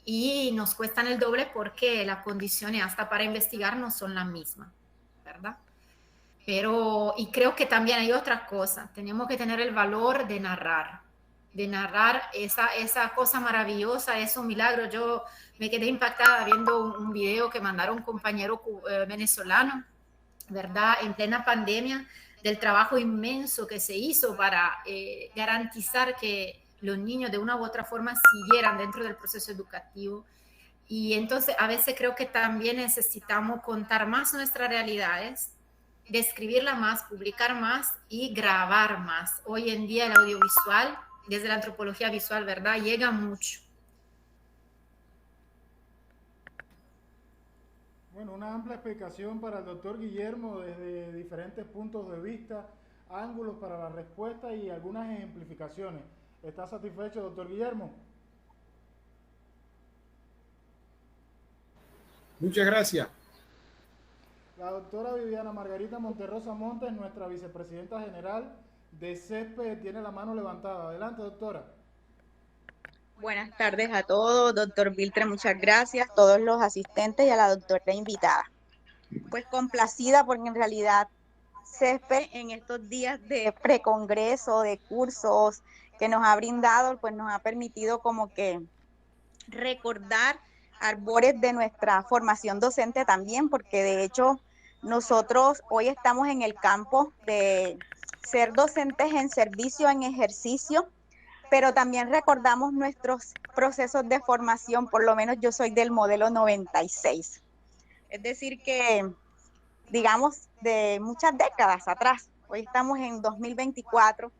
y nos cuestan el doble porque las condiciones hasta para investigar no son las mismas, ¿verdad? Pero, y creo que también hay otra cosa, tenemos que tener el valor de narrar esa cosa maravillosa, esos milagros. Yo me quedé impactada viendo un video que mandaron un compañero venezolano, ¿verdad?, en plena pandemia, del trabajo inmenso que se hizo para garantizar que los niños de una u otra forma siguieran dentro del proceso educativo. Y entonces a veces creo que también necesitamos contar más nuestras realidades, describirla más, publicar más y grabar más. Hoy en día el audiovisual, desde la antropología visual, ¿verdad?, llega mucho. Bueno, una amplia explicación para el doctor Guillermo desde diferentes puntos de vista, ángulos para la respuesta y algunas ejemplificaciones. ¿Está satisfecho, doctor Guillermo? Muchas gracias. La doctora Viviana Margarita Monterrosa Montes, nuestra vicepresidenta general de CESPE, tiene la mano levantada. Adelante, doctora. Buenas tardes a todos, doctor Viltre, muchas gracias, todos los asistentes y a la doctora invitada. Pues complacida porque en realidad CESPE en estos días de precongreso, de cursos que nos ha brindado, pues nos ha permitido como que recordar arbores de nuestra formación docente también, porque de hecho nosotros hoy estamos en el campo de ser docentes en servicio, en ejercicio, pero también recordamos nuestros procesos de formación. Por lo menos yo soy del modelo 96. Es decir que, digamos, de muchas décadas atrás. Hoy estamos en 2024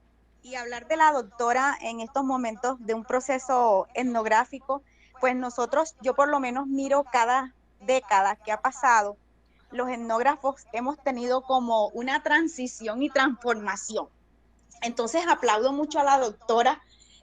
y hablar de la doctora en estos momentos de un proceso etnográfico, pues nosotros, yo por lo menos miro cada década que ha pasado, los etnógrafos hemos tenido como una transición y transformación. Entonces aplaudo mucho a la doctora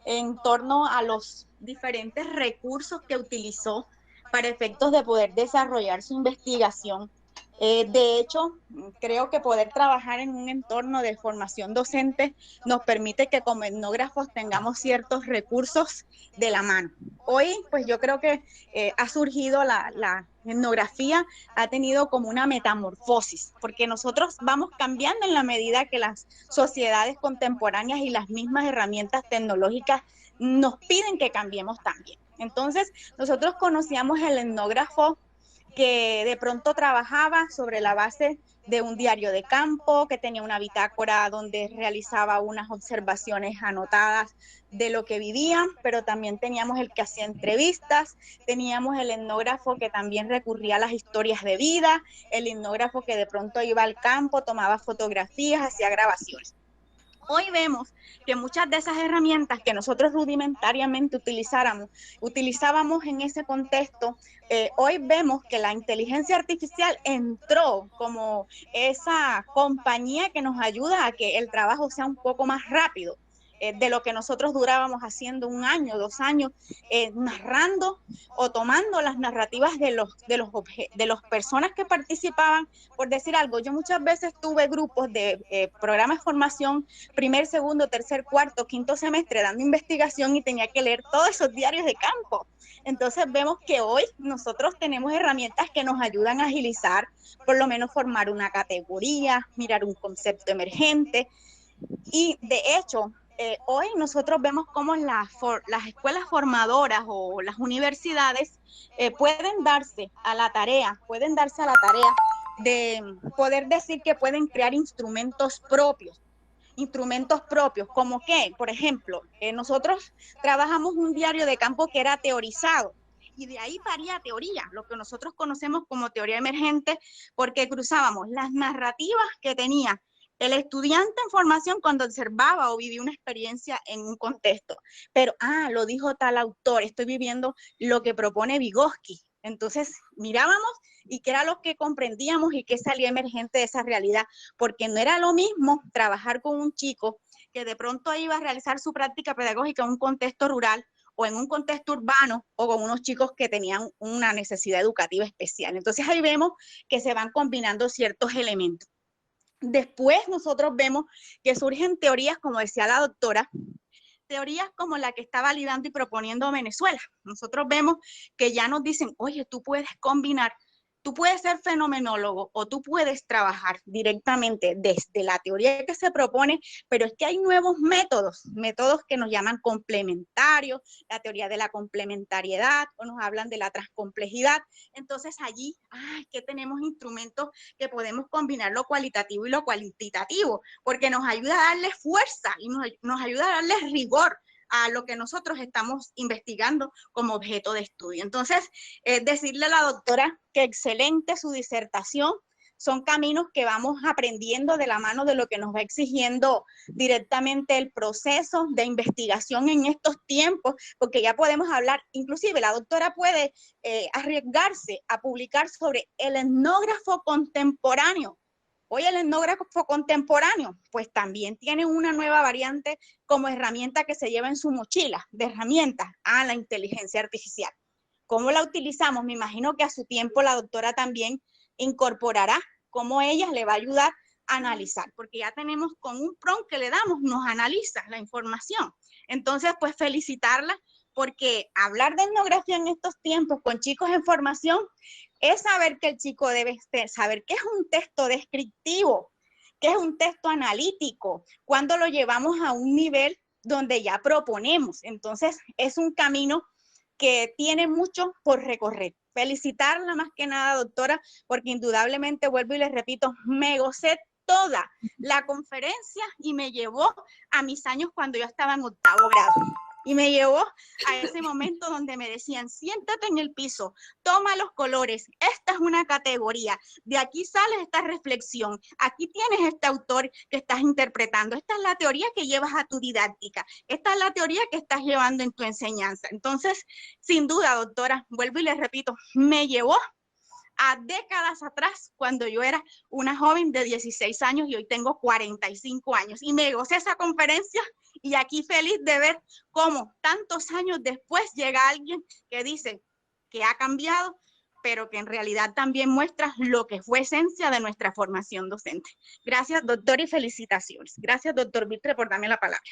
en torno a los diferentes recursos que utilizó para efectos de poder desarrollar su investigación. De hecho, creo que poder trabajar en un entorno de formación docente nos permite que como etnógrafos tengamos ciertos recursos de la mano. Hoy, pues yo creo que ha surgido la etnografía, ha tenido como una metamorfosis, porque nosotros vamos cambiando en la medida que las sociedades contemporáneas y las mismas herramientas tecnológicas nos piden que cambiemos también. Entonces, nosotros conocíamos el etnógrafo que de pronto trabajaba sobre la base de un diario de campo, que tenía una bitácora donde realizaba unas observaciones anotadas de lo que vivían, pero también teníamos el que hacía entrevistas, teníamos el etnógrafo que también recurría a las historias de vida, el etnógrafo que de pronto iba al campo, tomaba fotografías, hacía grabaciones. Hoy vemos que muchas de esas herramientas que nosotros rudimentariamente utilizábamos en ese contexto, hoy vemos que la inteligencia artificial entró como esa compañía que nos ayuda a que el trabajo sea un poco más rápido. De lo que nosotros durábamos haciendo 1 año, 2 años, narrando o tomando las narrativas de los personas que participaban. Por decir algo, yo muchas veces tuve grupos de programas de formación, primer, segundo, tercer, cuarto, quinto semestre, dando investigación y tenía que leer todos esos diarios de campo. Entonces vemos que hoy nosotros tenemos herramientas que nos ayudan a agilizar, por lo menos formar una categoría, mirar un concepto emergente. Y de hecho, hoy nosotros vemos cómo las escuelas formadoras o las universidades pueden darse a la tarea de poder decir que pueden crear instrumentos propios, como que, por ejemplo, nosotros trabajamos un diario de campo que era teorizado, y de ahí paría teoría, lo que nosotros conocemos como teoría emergente, porque cruzábamos las narrativas que tenía el estudiante en formación cuando observaba o vivía una experiencia en un contexto. Pero, lo dijo tal autor, estoy viviendo lo que propone Vygotsky. Entonces, mirábamos y qué era lo que comprendíamos y qué salía emergente de esa realidad, porque no era lo mismo trabajar con un chico que de pronto iba a realizar su práctica pedagógica en un contexto rural o en un contexto urbano, o con unos chicos que tenían una necesidad educativa especial. Entonces ahí vemos que se van combinando ciertos elementos. Después nosotros vemos que surgen teorías, como decía la doctora, teorías como la que está validando y proponiendo Venezuela. Nosotros vemos que ya nos dicen, oye, tú puedes combinar, tú puedes ser fenomenólogo o tú puedes trabajar directamente desde la teoría que se propone, pero es que hay nuevos métodos que nos llaman complementarios, la teoría de la complementariedad, o nos hablan de la transcomplejidad. Entonces allí, que tenemos instrumentos que podemos combinar lo cualitativo y lo cuantitativo, porque nos ayuda a darle fuerza y nos ayuda a darle rigor a lo que nosotros estamos investigando como objeto de estudio. Entonces, decirle a la doctora que excelente su disertación, son caminos que vamos aprendiendo de la mano de lo que nos va exigiendo directamente el proceso de investigación en estos tiempos, porque ya podemos hablar, inclusive la doctora puede arriesgarse a publicar sobre el etnógrafo contemporáneo. Hoy el etnógrafo contemporáneo, pues también tiene una nueva variante como herramienta que se lleva en su mochila de herramientas, la inteligencia artificial. ¿Cómo la utilizamos? Me imagino que a su tiempo la doctora también incorporará cómo ella le va a ayudar a analizar, porque ya tenemos con un prompt que le damos, nos analiza la información. Entonces, pues felicitarla, porque hablar de etnografía en estos tiempos con chicos en formación es saber que el chico debe saber qué es un texto descriptivo, qué es un texto analítico, cuando lo llevamos a un nivel donde ya proponemos. Entonces, es un camino que tiene mucho por recorrer. Felicitarla más que nada, doctora, porque indudablemente, vuelvo y les repito, me gocé toda la conferencia y me llevó a mis años cuando yo estaba en 8º grado. Y me llevó a ese momento donde me decían, siéntate en el piso, toma los colores, esta es una categoría, de aquí sale esta reflexión, aquí tienes este autor que estás interpretando, esta es la teoría que llevas a tu didáctica, esta es la teoría que estás llevando en tu enseñanza. Entonces, sin duda, doctora, vuelvo y les repito, me llevó a décadas atrás, cuando yo era una joven de 16 años y hoy tengo 45 años. Y me gocé esa conferencia y aquí feliz de ver cómo tantos años después llega alguien que dice que ha cambiado, pero que en realidad también muestra lo que fue esencia de nuestra formación docente. Gracias, doctor, y felicitaciones. Gracias, doctor Vitre, por darme la palabra.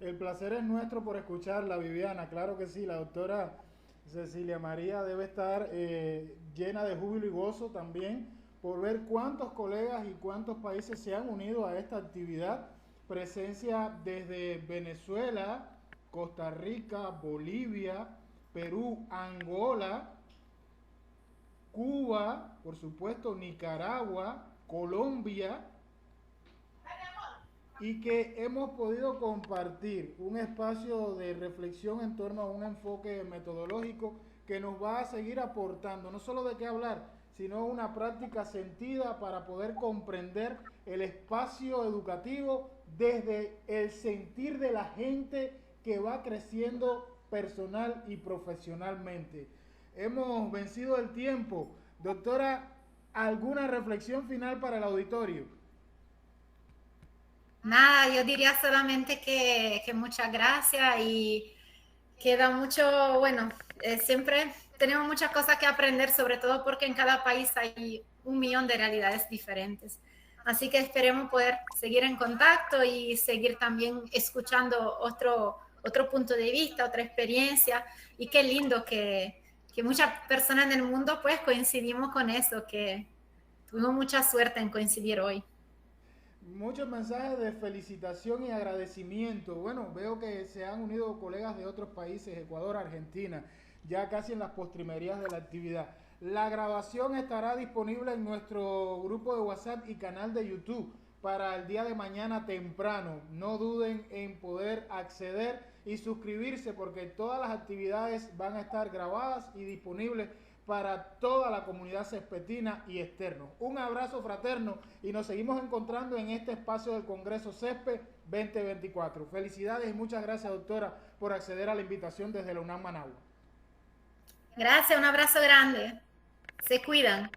El placer es nuestro por escucharla, Viviana. Claro que sí, la doctora Cecilia María debe estar llena de júbilo y gozo también por ver cuántos colegas y cuántos países se han unido a esta actividad presencia desde Venezuela, Costa Rica, Bolivia, Perú, Angola, Cuba, por supuesto, Nicaragua, Colombia, y que hemos podido compartir un espacio de reflexión en torno a un enfoque metodológico que nos va a seguir aportando no solo de qué hablar, sino una práctica sentida para poder comprender el espacio educativo desde el sentir de la gente que va creciendo personal y profesionalmente. Hemos vencido el tiempo. Doctora, ¿alguna reflexión final para el auditorio? Nada, yo diría solamente que muchas gracias y queda mucho, bueno, siempre tenemos muchas cosas que aprender, sobre todo porque en cada país hay 1.000.000 de realidades diferentes. Así que esperemos poder seguir en contacto y seguir también escuchando otro punto de vista, otra experiencia. Y qué lindo que muchas personas en el mundo pues coincidimos con eso, que tuvimos mucha suerte en coincidir hoy. Muchos mensajes de felicitación y agradecimiento. Bueno, veo que se han unido colegas de otros países, Ecuador, Argentina, ya casi en las postrimerías de la actividad. La grabación estará disponible en nuestro grupo de WhatsApp y canal de YouTube para el día de mañana temprano. No duden en poder acceder y suscribirse porque todas las actividades van a estar grabadas y disponibles para toda la comunidad cespetina y externo. Un abrazo fraterno y nos seguimos encontrando en este espacio del Congreso CESPE 2024. Felicidades y muchas gracias, doctora, por acceder a la invitación desde la UNAM Managua. Gracias, un abrazo grande. Se cuidan.